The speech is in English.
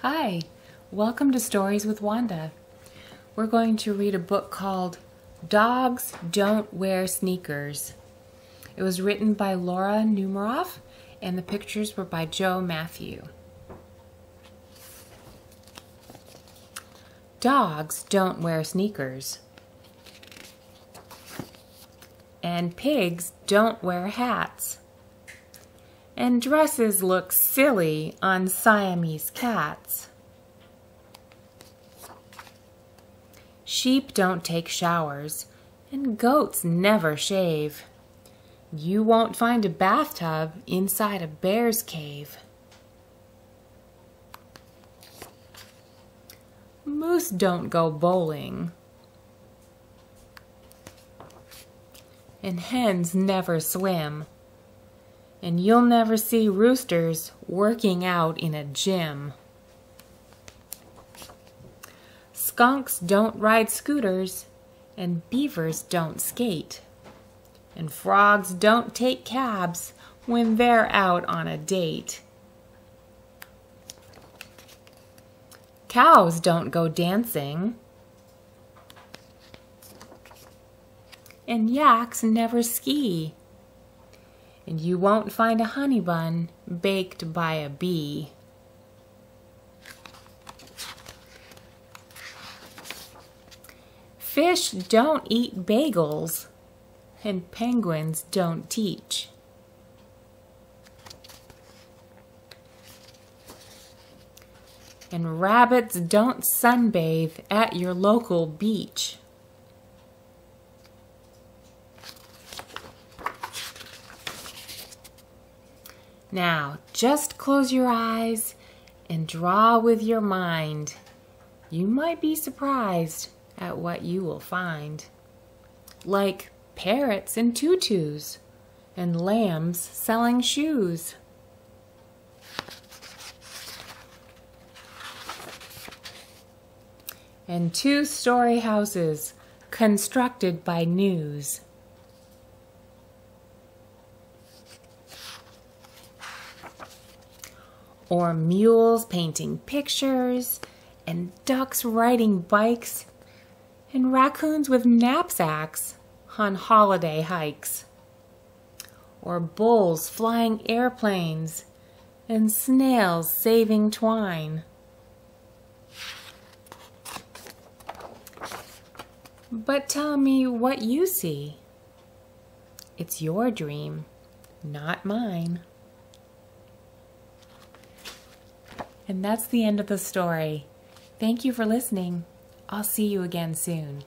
Hi, welcome to Stories with Wanda. We're going to read a book called Dogs Don't Wear Sneakers. It was written by Laura Numeroff and the pictures were by Joe Mathieu. Dogs don't wear sneakers. And pigs don't wear hats. And dresses look silly on Siamese cats. Sheep don't take showers, and goats never shave. You won't find a bathtub inside a bear's cave. Moose don't go bowling. And hens never swim. And you'll never see roosters working out in a gym. Skunks don't ride scooters, and beavers don't skate. And frogs don't take cabs when they're out on a date. Cows don't go dancing. And yaks never ski. And you won't find a honey bun baked by a bee. Fish don't eat bagels, and penguins don't teach. And rabbits don't sunbathe at your local beach. Now, just close your eyes and draw with your mind. You might be surprised at what you will find. Like parrots in tutus and lambs selling shoes. And two-story houses constructed by news. Or mules painting pictures, and ducks riding bikes, and raccoons with knapsacks on holiday hikes. Or bulls flying airplanes, and snails saving twine. But tell me what you see. It's your dream, not mine. And that's the end of the story. Thank you for listening. I'll see you again soon.